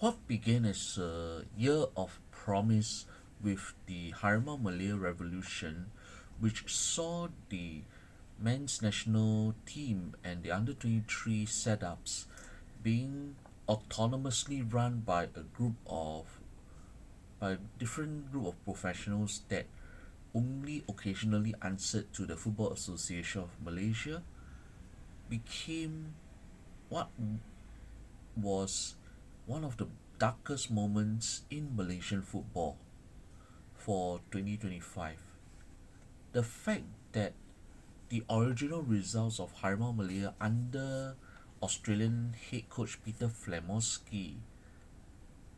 What began as a year of promise with the Harimau Malaya Revolution, which saw the men's national team and the under 23 setups being autonomously run by a different group of professionals that only occasionally answered to the Football Association of Malaysia, became what was one of the darkest moments in Malaysian football for 2025. The fact that the original results of Harimau Malaya under Australian head coach Peter Flamowski,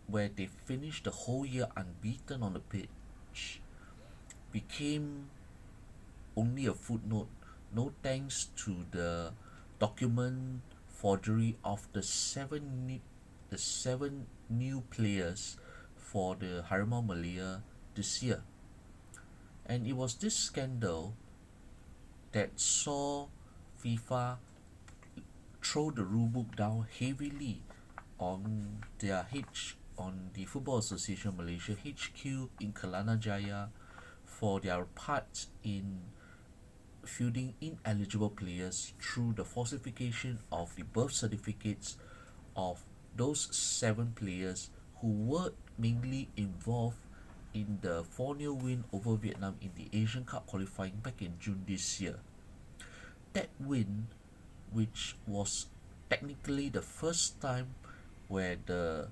where they finished the whole year unbeaten on the pitch, became only a footnote, no thanks to the document forgery of the seven new players for the Harimau Malaya this year. And it was this scandal that saw FIFA throw the rulebook down heavily on the Football Association Malaysia HQ in Kelana Jaya for their part in fielding ineligible players through the falsification of the birth certificates of those seven players who were mainly involved in the 4-0 win over Vietnam in the Asian Cup qualifying back in June this year. That win, which was technically the first time where the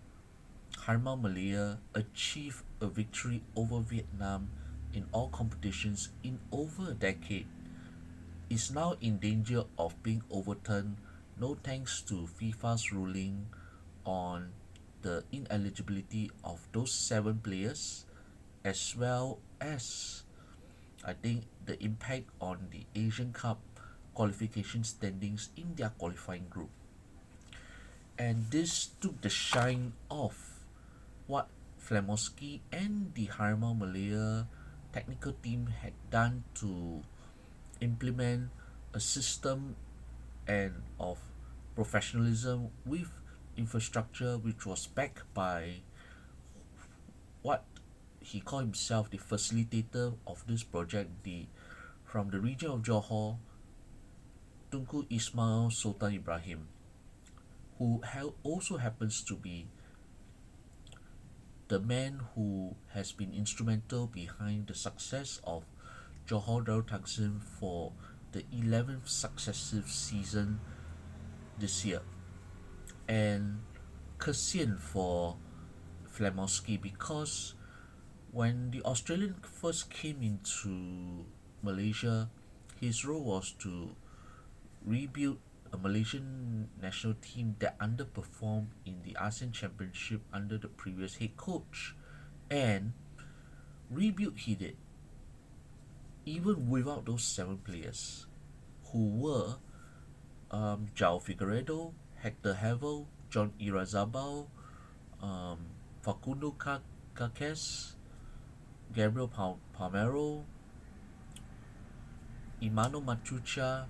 Harimau Malaya achieved a victory over Vietnam in all competitions in over a decade, is now in danger of being overturned, no thanks to FIFA's ruling on the ineligibility of those seven players, as well as I think the impact on the Asian Cup qualification standings in their qualifying group. And this took the shine off what Flamowski and the Harimau Malaya technical team had done to implement a system and of professionalism with infrastructure which was backed by what he called himself the facilitator of this project, the from the region of Johor, Tunku Ismail Sultan Ibrahim, who also happens to be the man who has been instrumental behind the success of Johor Darul Takzim for the 11th successive season this year. And kesian for Flamowski, because when the Australian first came into Malaysia, his role was to rebuild a Malaysian national team that underperformed in the ASEAN Championship under the previous head coach. And rebuild he did, even without those seven players, who were João Figueiredo, Hector Havel, John Irazabal, Facundo Caques, Gabriel Palmero, Imano Machucha,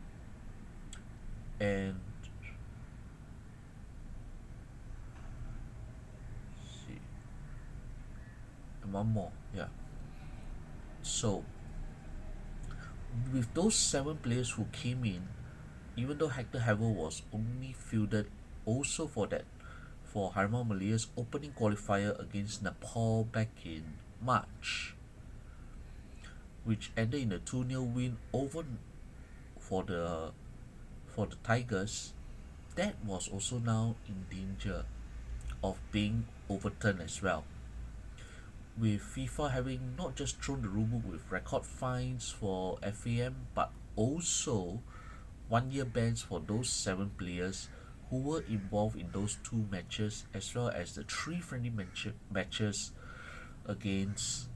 and see, and one more, yeah. So with those seven players who came in, even though Hector Havel was only fielded also for Harimau Malaya's opening qualifier against Nepal back in March, which ended in a 2-0 win over for the Tigers, that was also now in danger of being overturned as well. With FIFA having not just thrown the rulebook with record fines for FAM, but also 1-year bans for those seven players who were involved in those two matches, as well as the three friendly matches against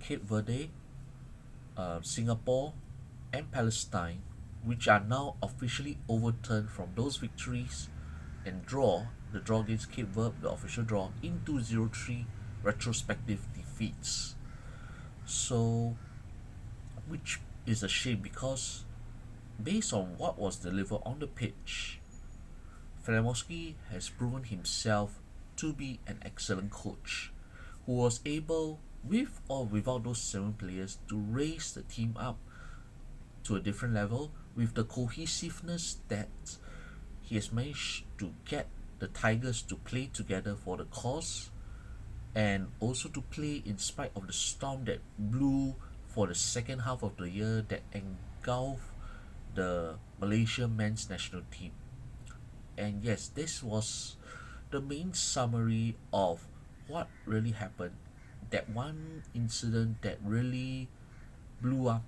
Cape Verde, Singapore, and Palestine, which are now officially overturned from those victories and the draw against Cape Verde, the official draw, into 0-3 retrospective defeats. So, which is a shame, because based on what was delivered on the pitch, Flamowski has proven himself to be an excellent coach who was able, with or without those 7 players, to raise the team up to a different level with the cohesiveness that he has managed to get the Tigers to play together for the cause, and also to play in spite of the storm that blew for the second half of the year that engulfed the Malaysia men's national team. And yes, this was the main summary of what really happened. That one incident that really blew up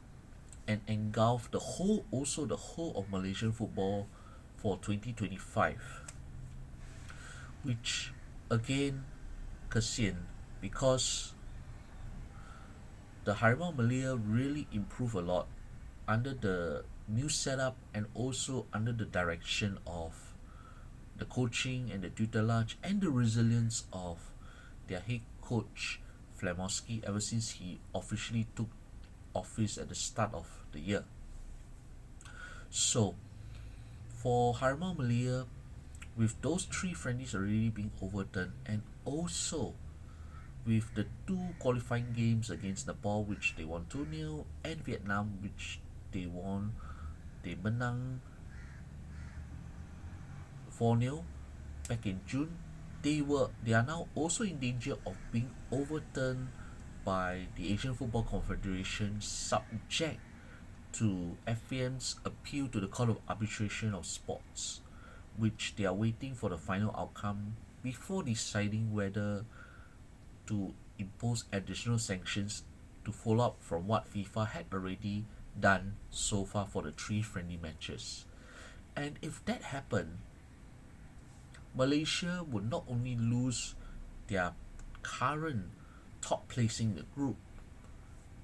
and engulfed the whole of Malaysian football for 2025, which again, kasian, because the Harimau Malaya really improved a lot under the new setup and also under the direction of the coaching and the tutelage and the resilience of their head coach Flamoski ever since he officially took office at the start of the year. So, for Harimau Malaya, with those 3 friendlies already being overturned, and also with the 2 qualifying games against Nepal, which they won 2-0, and Vietnam, which they menang 4-0 back in June, they are now also in danger of being overturned by the Asian Football Confederation, subject to FAM's appeal to the Court of Arbitration of Sports, which they are waiting for the final outcome before deciding whether to impose additional sanctions to follow up from what FIFA had already done so far for the 3 friendly matches. And if that happened, Malaysia would not only lose their current top placing in the group,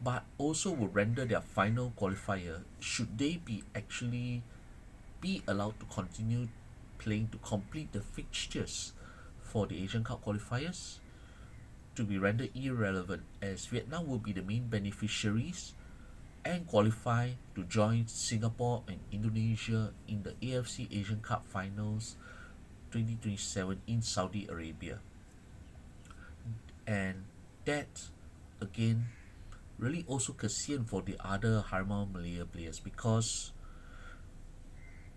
but also would render their final qualifier, should they be allowed to continue playing to complete the fixtures for the Asian Cup qualifiers, to be rendered irrelevant, as Vietnam will be the main beneficiaries and qualify to join Singapore and Indonesia in the AFC Asian Cup Finals 2027 in Saudi Arabia. And that, again, really also kasian for the other Harimau Malaya players, because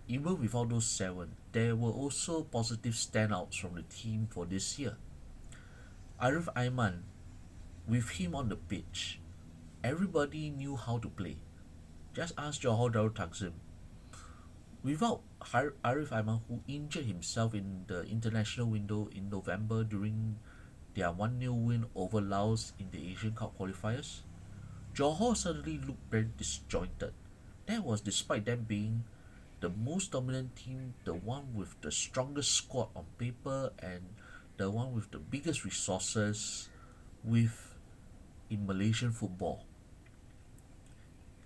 even without those 7, there were also positive standouts from the team for this year. Arif Aiman, with him on the pitch, everybody knew how to play. Just ask Johor Darul Takzim. Without Arif Aiman, who injured himself in the international window in November during their 1-0 win over Laos in the Asian Cup qualifiers, Johor suddenly looked very disjointed. That was despite them being the most dominant team, the one with the strongest squad on paper, and the one with the biggest resources in Malaysian football.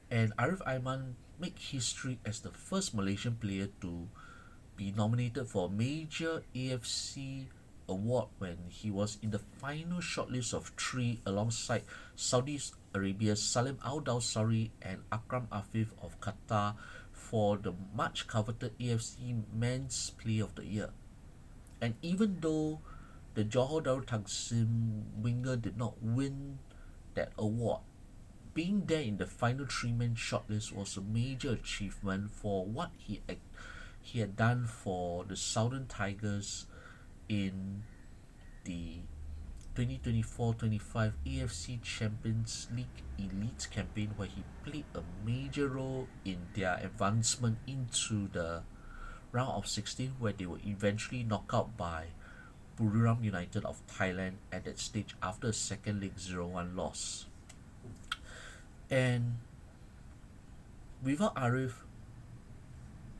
And Arif Aiman made history as the first Malaysian player to be nominated for a major AFC award when he was in the final shortlist of 3 alongside Saudi Arabia's Salim Al Dawsari and Akram Afif of Qatar for the much coveted AFC Men's Player of the Year. And even though the Johor Darul Takzim winger did not win that award, being there in the final 3-man shortlist was a major achievement for what he had done for the Southern Tigers in the 2024-25 AFC Champions League Elite campaign, where he played a major role in their advancement into the round of 16, where they were eventually knocked out by Buriram United of Thailand at that stage after a second leg 0-1 loss. And without Arif,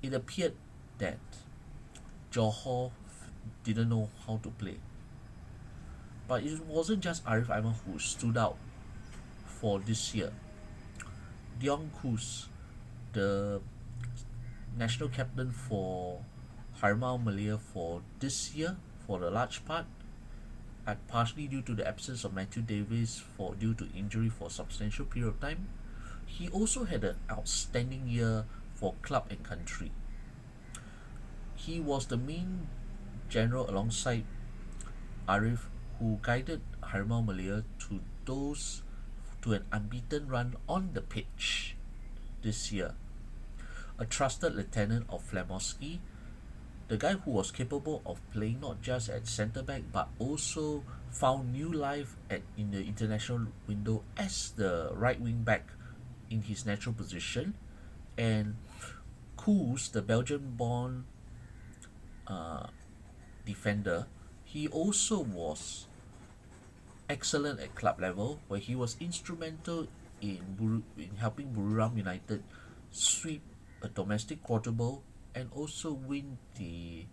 it appeared that Johor didn't know how to play. But it wasn't just Arif Aiman who stood out for this year. Dion Kus, the national captain for Harimau Malaya for this year, for a large part, and partially due to the absence of Matthew Davis due to injury for a substantial period of time, he also had an outstanding year for club and country. He was the main general alongside Arif, who guided Harimau Malaya to an unbeaten run on the pitch this year. A trusted lieutenant of Flamoski, the guy who was capable of playing not just at centre back but also found new life in the international window as the right wing back in his natural position, and Koos, the Belgian born uh, defender, he also was excellent at club level, where he was instrumental in helping Buriram United sweep a domestic quadruple and also win the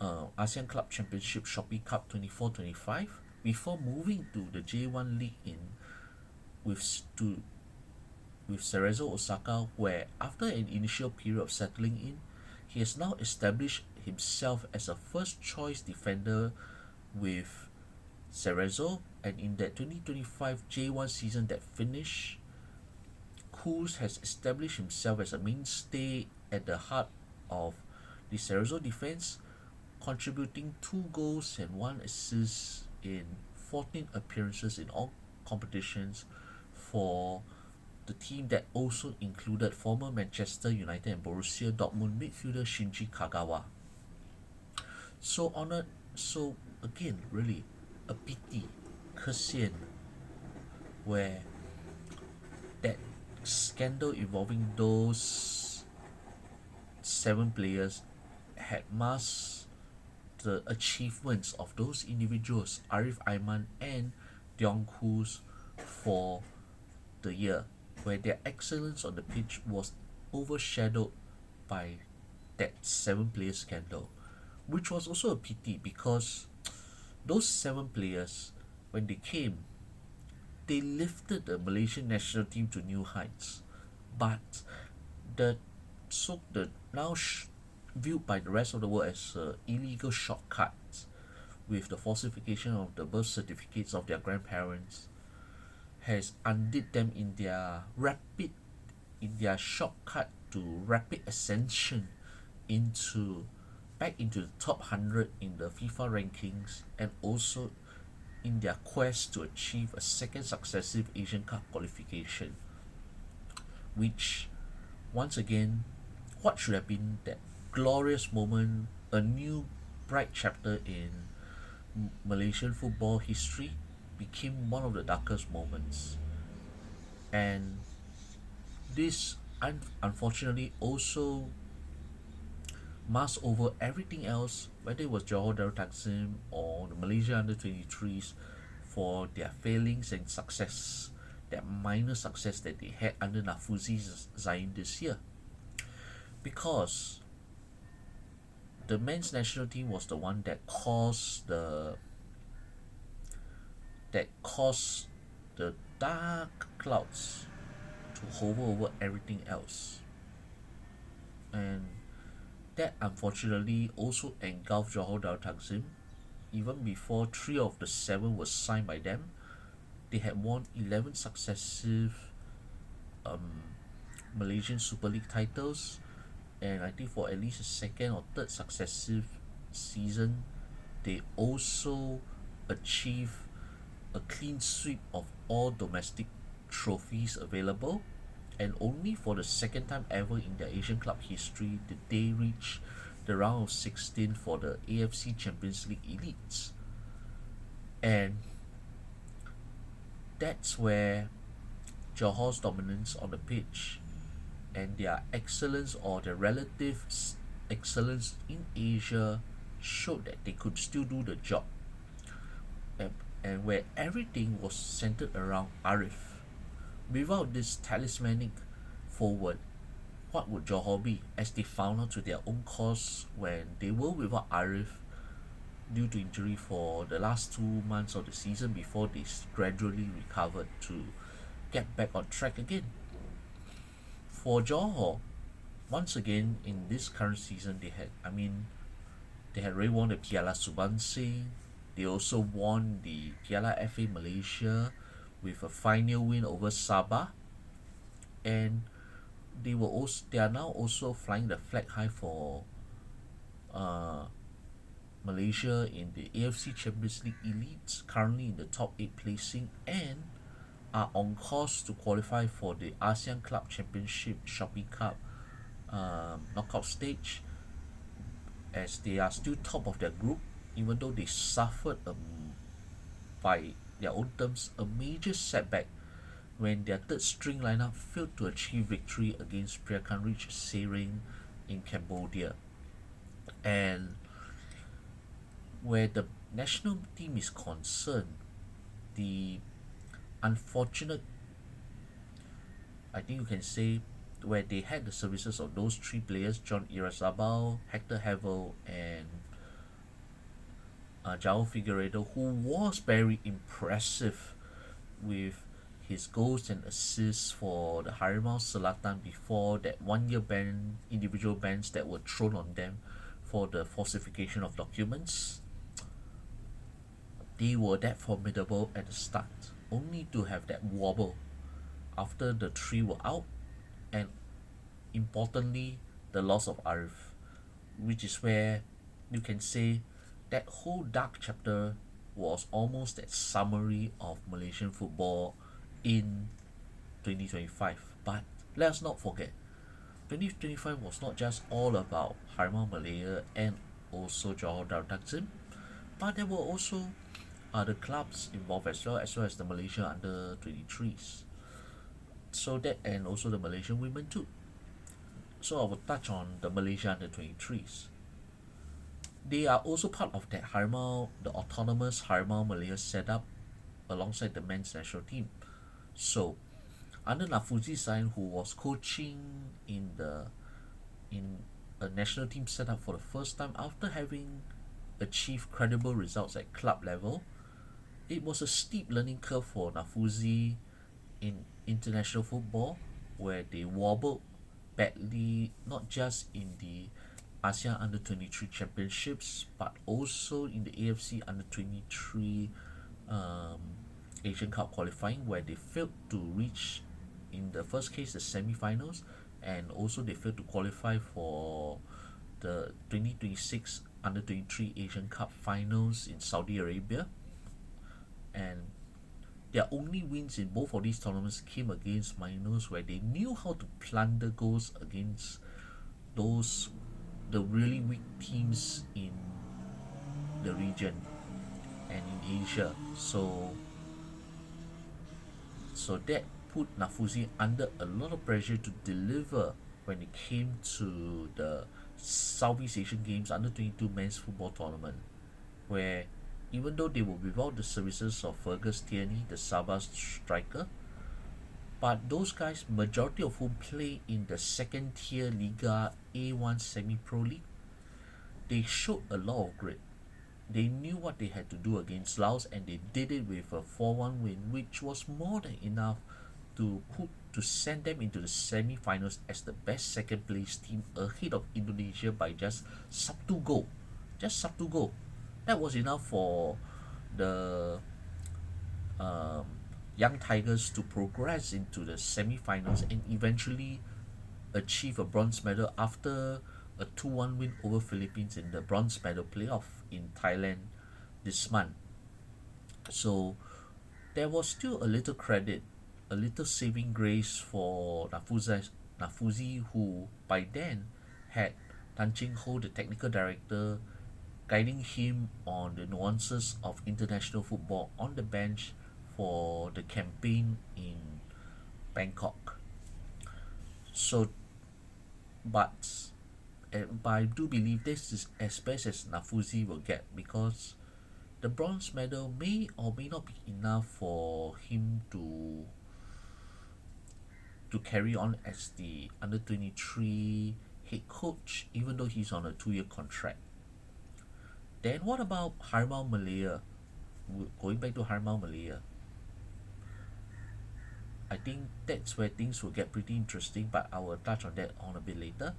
ASEAN Club Championship Shopee Cup 24-25 before moving to the J1 League with to with Cerezo Osaka, where after an initial period of settling in, he has now established himself as a first choice defender with Cerezo, and in that 2025 J1 season that finished, Kuz has established himself as a mainstay at the heart of the Cerezo defense, contributing 2 goals and 1 assist in 14 appearances in all competitions for the team that also included former Manchester United and Borussia Dortmund midfielder Shinji Kagawa. So honored, so again, really a pity, kesian, where that scandal involving those 7 players had masked the achievements of those individuals, Arif Aiman and Diong Kus, for the year, where their excellence on the pitch was overshadowed by that 7 player scandal, which was also a pity because those 7 players, when they came, they lifted the Malaysian national team to new heights. But the the now viewed by the rest of the world as illegal shortcuts with the falsification of the birth certificates of their grandparents has undid them in their shortcut to rapid ascension into back into the top 100 in the FIFA rankings, and also in their quest to achieve a second successive Asian Cup qualification, which once again, what should have been that glorious moment, a new bright chapter in Malaysian football history, became one of the darkest moments. And this unfortunately also masked over everything else, whether it was Johor Darul Takzim or the Malaysia under 23s, for their failings and success, that minor success that they had under Nafuzi Zain this year. Because the men's national team was the one that caused the dark clouds to hover over everything else. And that unfortunately also engulfed Johor Darul Takzim. Even before 3 of the 7 were signed by them, they had won 11 successive Malaysian Super League titles, and I think for at least a second or third successive season, they also achieved a clean sweep of all domestic trophies available, and only for the second time ever in their Asian club history did they reach the round of 16 for the AFC Champions League elites. And that's where Johor's dominance on the pitch and their excellence, or their relative excellence in Asia, showed that they could still do the job. And where everything was centered around Arif. Without this talismanic forward, what would Johor be? As they found out to their own cost when they were without Arif due to injury for the last 2 months of the season before they gradually recovered to get back on track again. For Johor, once again in this current season, they had already won the Piala Subansing. They also won the Piala FA Malaysia with a final win over Sabah, and they are now also flying the flag high for Malaysia in the AFC Champions League Elites, currently in the top 8 placing, and are on course to qualify for the ASEAN Club Championship Shopee Cup knockout stage, as they are still top of their group, even though they suffered by their own terms a major setback when their third string lineup failed to achieve victory against Priakanrich Sering in Cambodia. And where the national team is concerned, the unfortunate, I think you can say, where they had the services of those three players, John Irazabal, Hector Havel, and João Figueiredo, who was very impressive with his goals and assists for the Harimau Selatan before that 1 year ban, individual bans that were thrown on them for the falsification of documents. They were that formidable at the start, only to have that wobble after the three were out, and importantly, the loss of Arif, which is where you can say that whole dark chapter was almost that summary of Malaysian football in 2025. But let's not forget, 2025 was not just all about Harimau Malaya and also Johor Darul Takzim, but there were also other clubs involved as well as the Malaysia under 23s. So that, and also the Malaysian women too. So I will touch on the Malaysia under 23s. They are also part of that Harimau, the autonomous Harimau Malaya setup alongside the men's national team. So under Nafuzi Sain, who was coaching in a national team setup for the first time after having achieved credible results at club level, it was a steep learning curve for Nafuzi in international football, where they wobbled badly, not just in the ASEAN Under 23 Championships, but also in the AFC Under 23 um, Asian Cup qualifying, where they failed to reach, in the first case, the semi-finals, and also they failed to qualify for the 2026 Under 23 Asian Cup finals in Saudi Arabia. And their only wins in both of these tournaments came against minors, where they knew how to plunder goals against the really weak teams in the region and in Asia. So that put Nafuzi under a lot of pressure to deliver when it came to the Southeast Asian Games Under 22 men's football tournament, where even though they were without the services of Fergus Tierney, the Sabah striker, but those guys, majority of whom play in the second tier Liga A1 semi-pro league, they showed a lot of grit. They knew what they had to do against Laos, and they did it with a 4-1 win, which was more than enough to send them into the semi-finals as the best second place team, ahead of Indonesia by just sub 2 goal. Just sub 2 goal. That was enough for the Young Tigers to progress into the semi-finals and eventually achieve a bronze medal after a 2-1 win over Philippines in the bronze medal playoff in Thailand this month. So there was still a little credit, a little saving grace for Nafuzi, who by then had Tan Ching Ho, the technical director, guiding him on the nuances of international football on the bench for the campaign in Bangkok. So, but I do believe this is as best as Nafuzi will get, because the bronze medal may or may not be enough for him to carry on as the under 23 head coach, even though he's on a 2-year contract. Then what about Harimau Malaya? Going back to Harimau Malaya, I think that's where things will get pretty interesting, but I will touch on that on a bit later.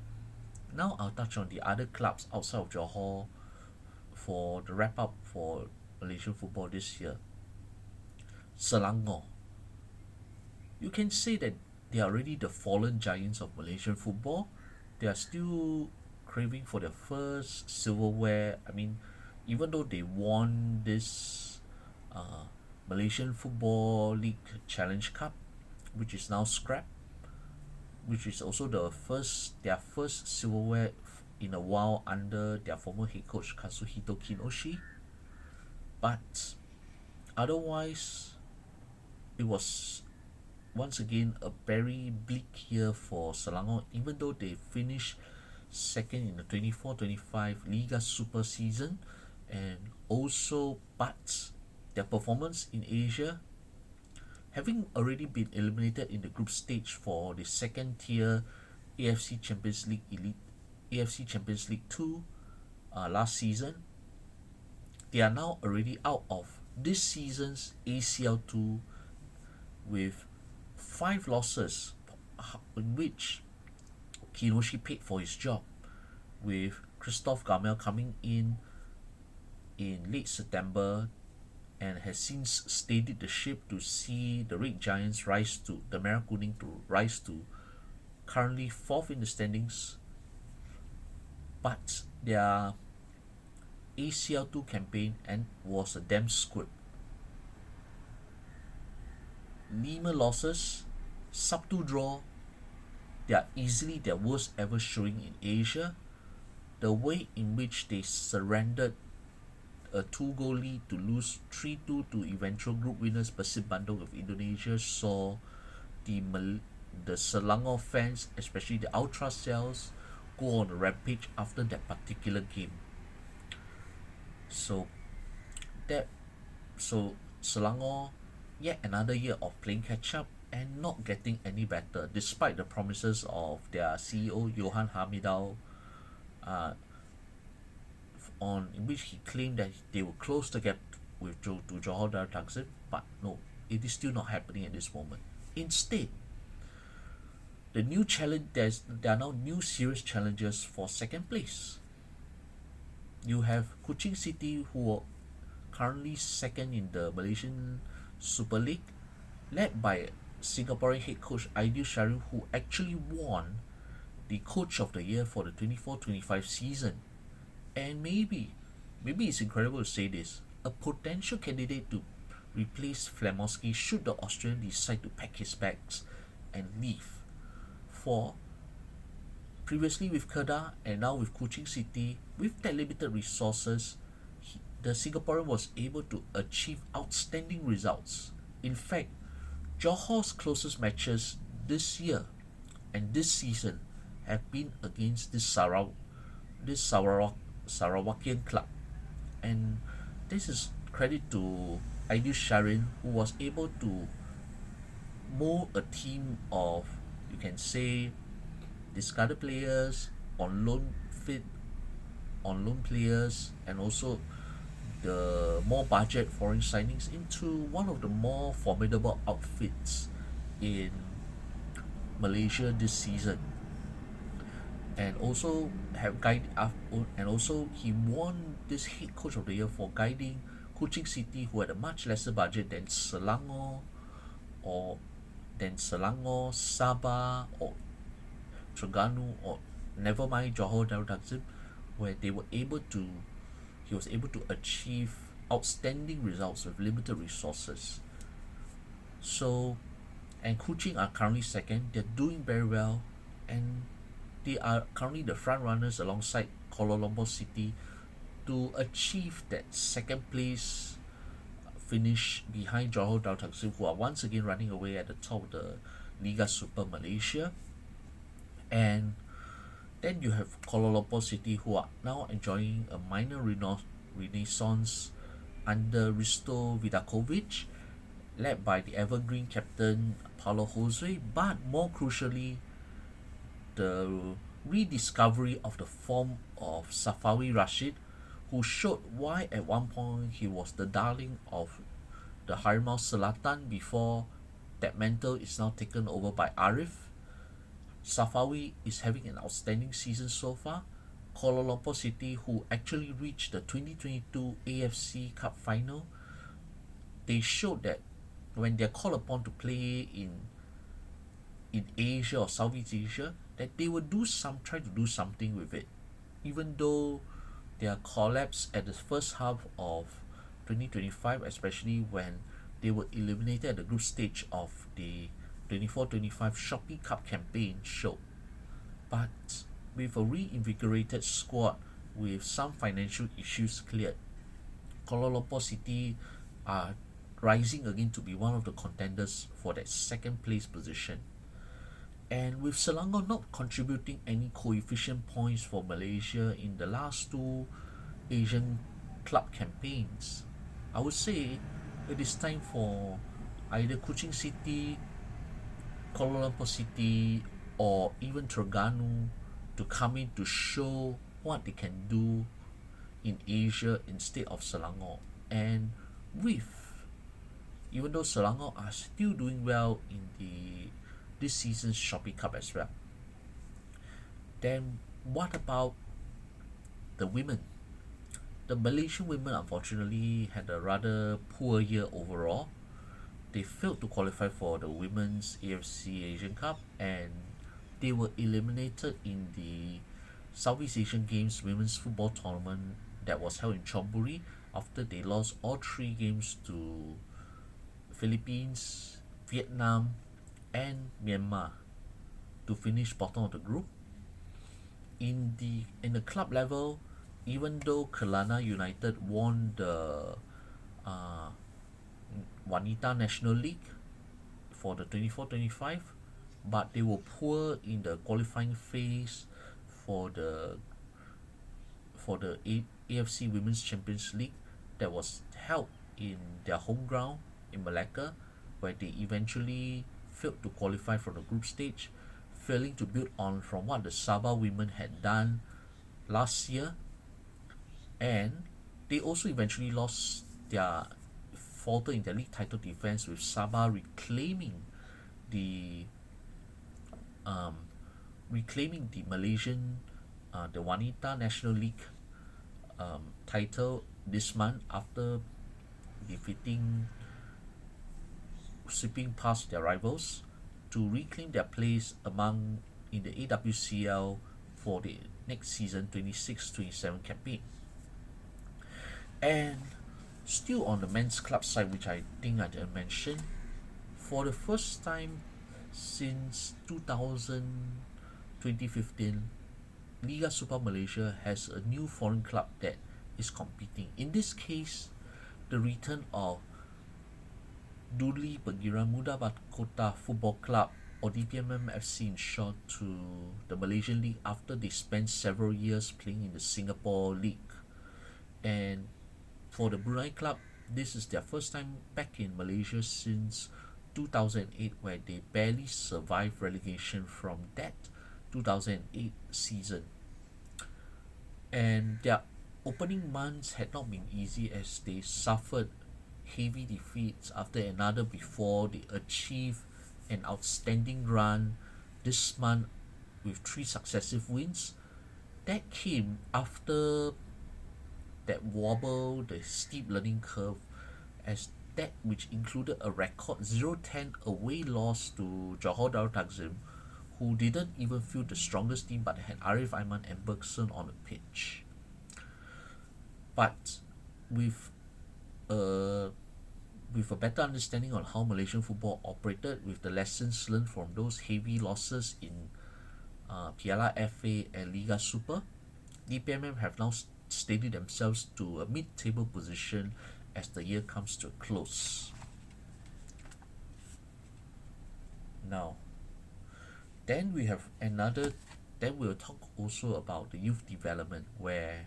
Now I'll touch on the other clubs outside of Johor for the wrap up for Malaysian football this year. Selangor. You can say that they are already the fallen giants of Malaysian football. They are still craving for their first silverware. I mean, even though they won this uh, Malaysian Football League Challenge Cup, which is now scrapped, which is also their first silverware in a while under their former head coach Kazuhito Kinoshi. But otherwise, it was once again a very bleak year for Selangor, even though they finished second in the 24-25 Liga Super season, and also but their performance in Asia, having already been eliminated in the group stage for the second tier AFC Champions League Elite AFC Champions League 2 last season, they are now already out of this season's ACL2 with 5 losses, in which Kinoshi paid for his job, with Christophe Gamel coming in late September and has since steadied the ship to see the Red Giants rise to the Merah Kuning to rise to currently fourth in the standings. But their ACL2 campaign and was a damn squib. 5 losses, sub 2 draw. They are easily their worst ever showing in Asia. The way in which they surrendered a 2-goal lead to lose 3-2 to eventual group winners Persib Bandung of Indonesia saw the Selangor fans, especially the ultra cells, go on a rampage after that particular game. So that so Selangor, yet another year of playing catch up and not getting any better, despite the promises of their CEO Johan Hamidao, uh, on in which he claimed that they will close the gap with to Johor Darul Takzim, but no, it is still not happening at this moment. Instead, there are now new serious challenges for second place. You have Kuching City, who are currently second in the Malaysian Super League, led by Singaporean head coach Aidil Sharif, who actually won the Coach of the Year for the 24-25 season. And maybe it's incredible to say this, a potential candidate to replace Flamowski should the Australian decide to pack his bags and leave. For previously with Kedah and now with Kuching City, with their limited resources, the Singaporean was able to achieve outstanding results. In fact, Johor's closest matches this year and this season have been against this Sarawakian club, and this is credit to Aidil Sharin, who was able to mold a team of, you can say, discarded players, on loan players, and also the more budget foreign signings into one of the more formidable outfits in Malaysia this season. And also and also he won this head coach of the year for guiding Kuching City, who had a much lesser budget than or Sabah, or Terengganu, or never mind Johor Darul Takzim, where he was able to achieve outstanding results with limited resources. So, and Kuching are currently second. They're doing very well, and they are currently the front runners alongside Kuala Lumpur City to achieve that second place finish behind Johor Darul Takzim, who are once again running away at the top of the Liga Super Malaysia. And then you have Kuala Lumpur City, who are now enjoying a minor renaissance under Risto Vidakovic, led by the evergreen captain Paulo Jose, but more crucially, the rediscovery of the form of Safawi Rashid, who showed why at one point he was the darling of the Harimau Selatan before that mantle is now taken over by Arif. Safawi is having an outstanding season so far. Kuala Lumpur City, who actually reached the 2022 AFC Cup final, they showed that when they're called upon to play in Asia or Southeast Asia, that they will try to do something with it, even though their collapse at the first half of 2025, especially when they were eliminated at the group stage of the 24-25 Shopee Cup campaign, showed. But with a reinvigorated squad with some financial issues cleared, Kuala Lumpur City are rising again to be one of the contenders for that second place position. And with Selangor not contributing any coefficient points for Malaysia in the last two Asian club campaigns, I would say it is time for either Kuching City, Kuala Lumpur City, or even Terengganu to come in to show what they can do in Asia instead of Selangor. And with even though Selangor are still doing well in this season's Shopee Cup as well, then what about the women? The Malaysian women unfortunately had a rather poor year overall. They failed to qualify for the Women's AFC Asian Cup, and they were eliminated in the Southeast Asian Games Women's Football Tournament that was held in Chonburi after they lost all three games to Philippines, Vietnam, and Myanmar to finish bottom of the group. In the club level, even though Kelana United won the uh, Wanita National League for the 24-25, but they were poor in the qualifying phase for the AFC Women's Champions League that was held in their home ground in Malacca, where they eventually failed to qualify for the group stage, failing to build on from what the Sabah women had done last year. And they also eventually lost their falter in their league title defense, with Sabah the um, reclaiming the Malaysian the Wanita National League title this month after defeating sweeping past their rivals to reclaim their place among in the AWCL for the next season 26-27 campaign. And still on the men's club side, which I think I didn't mention, for the first time since 2015, Liga Super Malaysia has a new foreign club that is competing. In this case, the return of Duli Pengiran Muda Kota Football Club, or DPMM FC in short, to the Malaysian League after they spent several years playing in the Singapore League. And for the Brunei club, this is their first time back in Malaysia since 2008, where they barely survived relegation from that 2008 season. And their opening months had not been easy, as they suffered heavy defeats after another before they achieved an outstanding run this month with 3 successive wins. That came after that wobble, the steep learning curve, as that which included a record 0-10 away loss to Johor Darul Takzim, who didn't even field the strongest team but had Arif Aiman and Bergson on the pitch. But with a better understanding on how Malaysian football operated, with the lessons learned from those heavy losses in Piala FA and Liga Super, DPMM have now steadied themselves to a mid-table position as the year comes to a close. Now, then we have another. Then we'll talk also about the youth development, where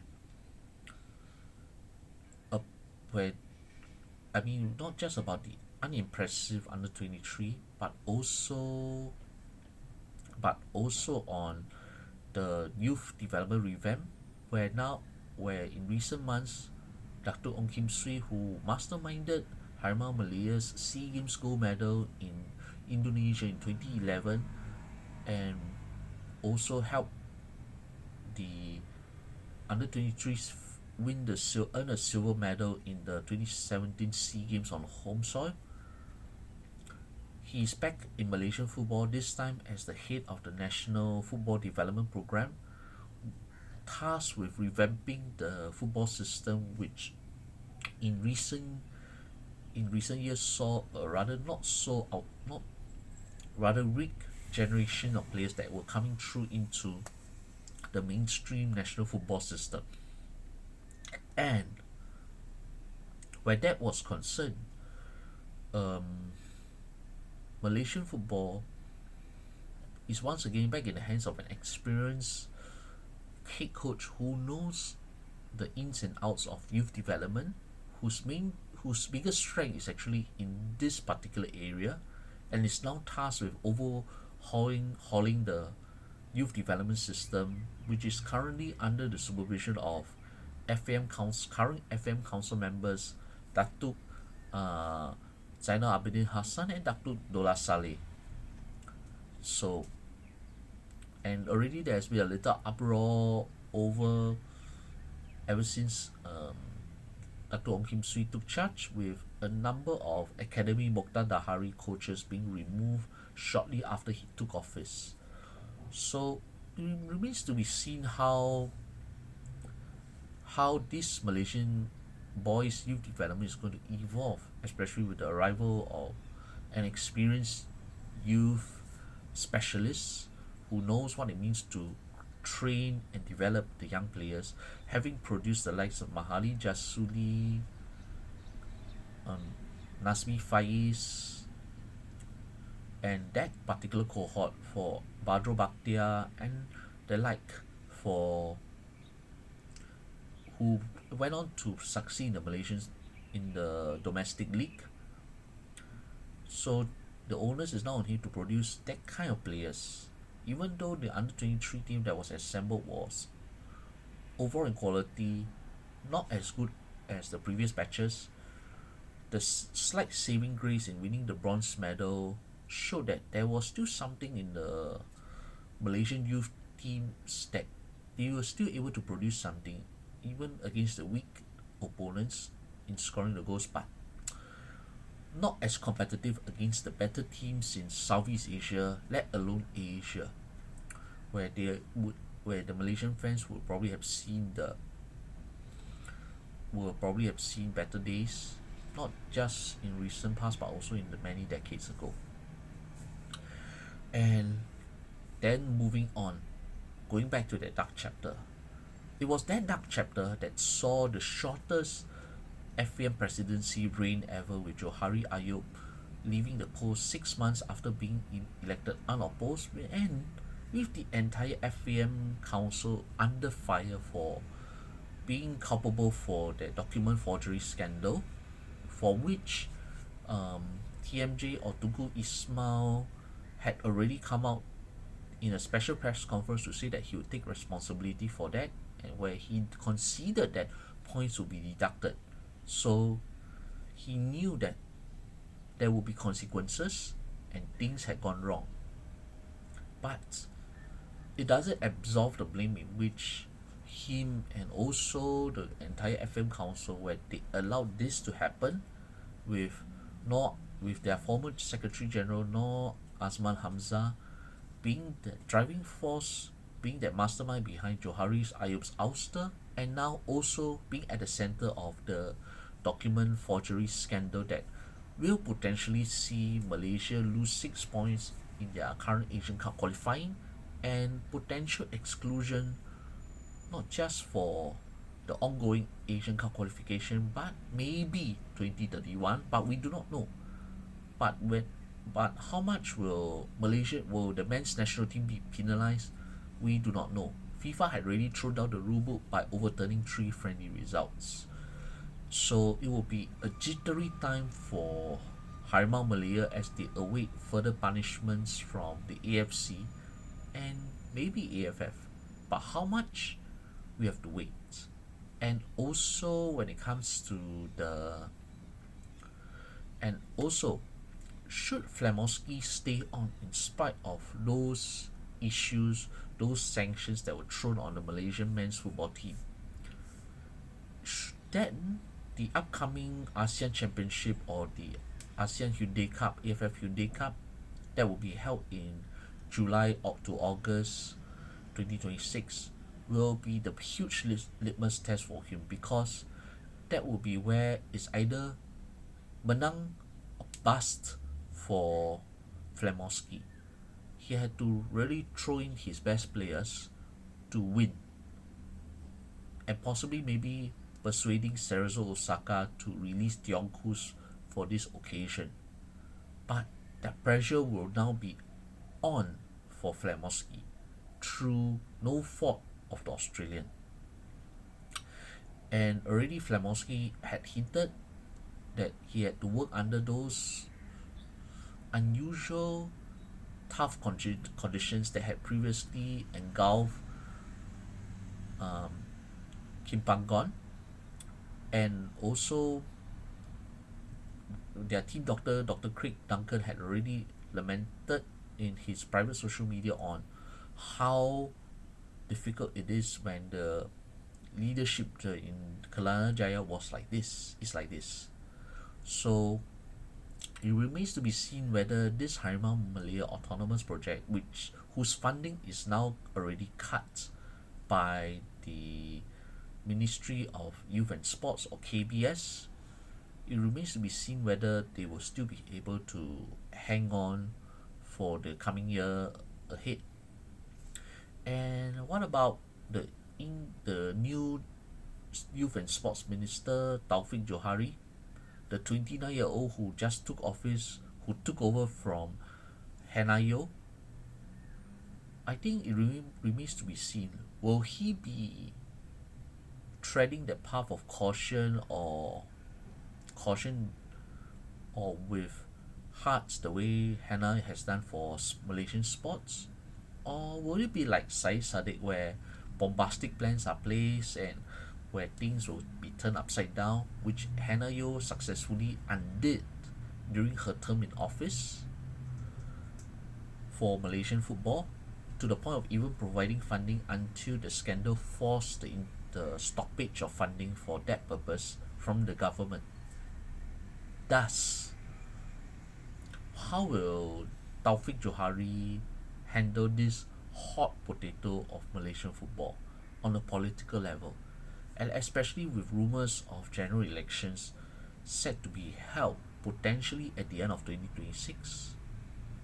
I mean, not just about the unimpressive under 23, but also on the youth development revamp, where in recent months, Dr. Ong Kim Swee, who masterminded Harimau Malaya's SEA Games gold medal in Indonesia in 2011, and also helped the under 23s earn a silver medal in the 2017 SEA Games on home soil. He is back in Malaysian football, this time as the head of the National Football Development Program, tasked with revamping the football system, which in recent years saw a rather not so out not rather weak generation of players that were coming through into the mainstream national football system. And where that was concerned, um, Malaysian football is once again back in the hands of an experienced head coach who knows the ins and outs of youth development, whose biggest strength is actually in this particular area, and is now tasked with overhauling the youth development system, which is currently under the supervision of current FM council members Datuk uh, Zainal Abidin Hassan and Datuk Dola Saleh. So, and already there's been a little uproar over ever since Dr. Ong Kim Swee took charge, with a number of Academy Mokhtar Dahari coaches being removed shortly after he took office. So it remains to be seen how this Malaysian boys youth development is going to evolve, especially with the arrival of an experienced youth specialist who knows what it means to train and develop the young players, having produced the likes of Mahali Jasuli, Nasmi Faiz, and that particular cohort for Badro Bakhtia and the like, for who went on to succeed in the Malaysians in the domestic league. So the onus is now on him to produce that kind of players. Even though the under 23 team that was assembled was overall in quality not as good as the previous batches, the slight saving grace in winning the bronze medal showed that there was still something in the Malaysian youth teams, that they were still able to produce something even against the weak opponents in scoring the goals, but not as competitive against the better teams in Southeast Asia, let alone Asia, where the Malaysian fans would probably have seen better days, not just in recent past but also in the many decades ago. And then moving on, going back to that dark chapter, it was that dark chapter that saw the shortest FAM presidency reign ever, with Johari Ayub leaving the post 6 months after being elected unopposed, and with the entire FAM council under fire for being culpable for the document forgery scandal, for which TMJ or Tugu Ismail had already come out in a special press conference to say that he would take responsibility for that, and where he considered that points would be deducted. So he knew that there would be consequences and things had gone wrong. But it doesn't absolve the blame in which him and also the entire FM council, where they allowed this to happen with their former Secretary General Nor Azman Hamzah being the driving force, being that mastermind behind Johari Ayub's ouster, and now also being at the center of the document forgery scandal that will potentially see Malaysia lose 6 points in their current Asian Cup qualifying, and potential exclusion not just for the ongoing Asian Cup qualification but maybe 2031, but we do not know. But how much will the men's national team be penalized? We do not know. FIFA had already thrown down the rule book by overturning 3 friendly results. So it will be a jittery time for Harimau Malaya as they await further punishments from the AFC and maybe AFF. But how much? We have to wait. And also when it comes to should Flamowski stay on in spite of those issues, those sanctions that were thrown on the Malaysian men's football team? Then the upcoming ASEAN Championship or the ASEAN Hyundai Cup, AFF Hyundai Cup, that will be held in July up to August 2026, will be the huge litmus test for him, because that will be where it's either menang or bust for Flamovski. He had to really throw in his best players to win, and possibly maybe persuading Cerezo Osaka to release Dion for this occasion. But that pressure will now be on for Flamovski through no fault of the Australian. And already Flamovski had hinted that he had to work under those unusual tough conditions that had previously engulfed um, Kim Panggon, and also their team doctor, Dr. Craig Duncan, had already lamented in his private social media on how difficult it is when the leadership in Kelana Jaya was like this, is like this. So it remains to be seen whether this Harimau Malaya autonomous project, whose funding is now already cut by the Ministry of Youth and Sports, or KBS, it remains to be seen whether they will still be able to hang on for the coming year ahead. And what about the new Youth and Sports Minister Taufik Johari, the 29-year-old who just took office, who took over from Henayo? I think it remains to be seen. Will he be treading the path of caution, or with hearts the way Hannah has done for Malaysian sports? Or will it be like Syed Saddiq, where bombastic plans are placed and where things will be turned upside down, which Hannah Yeoh successfully undid during her term in office for Malaysian football, to the point of even providing funding until the scandal forced the stoppage of funding for that purpose from the government. Thus, how will Taufik Johari handle this hot potato of Malaysian football on a political level, and especially with rumours of general elections set to be held potentially at the end of 2026?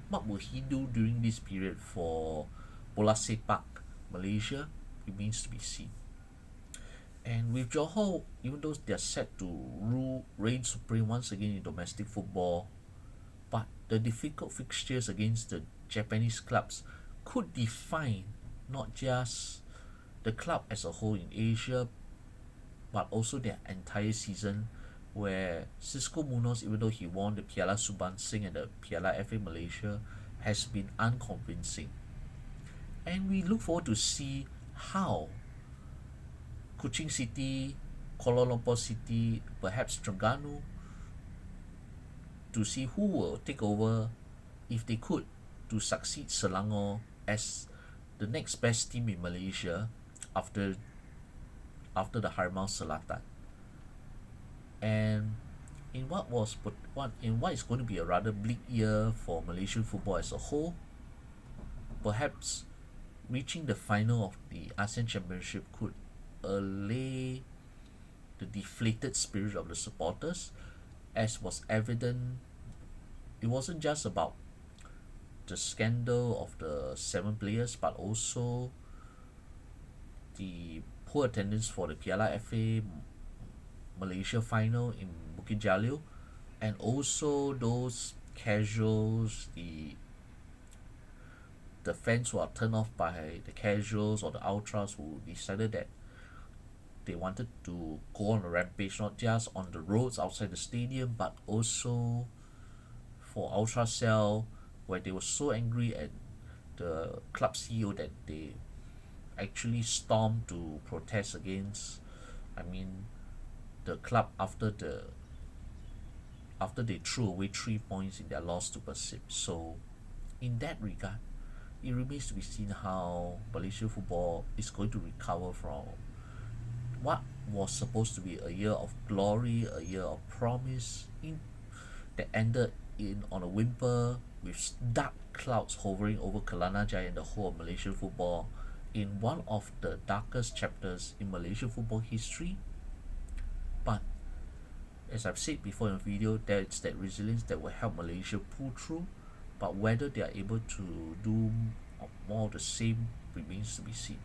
What will he do during this period for bola sepak Malaysia remains to be seen. And with Johor, even though they're set to reign supreme once again in domestic football, but the difficult fixtures against the Japanese clubs could define not just the club as a whole in Asia, but also their entire season, where Cisco Munoz, even though he won the Piala Subansing and the Piala FA Malaysia, has been unconvincing. And we look forward to see how Kuching City, Kuala Lumpur City, perhaps Terengganu, to see who will take over, if they could, to succeed Selangor as the next best team in Malaysia after the Harimau Selatan. And in what is going to be a rather bleak year for Malaysian football as a whole, perhaps reaching the final of the ASEAN Championship could allay the deflated spirit of the supporters, as was evident. It wasn't just about the scandal of the 7 players, but also the poor attendance for the Piala FA Malaysia final in Bukit Jalil, and also those casuals, the fans who are turned off by the casuals or the ultras who decided that they wanted to go on a rampage, not just on the roads outside the stadium, but also for Ultra Cell, where they were so angry at the club CEO that they actually stormed to protest against, the club after they threw away 3 points in their loss to Persib. So in that regard, it remains to be seen how Malaysia football is going to recover from what was supposed to be a year of glory, a year of promise, that ended on a whimper, with dark clouds hovering over Kelana Jaya and the whole of Malaysian football, in one of the darkest chapters in Malaysian football history. But as I've said before in the video, that's that resilience that will help Malaysia pull through. But whether they are able to do more of the same remains to be seen.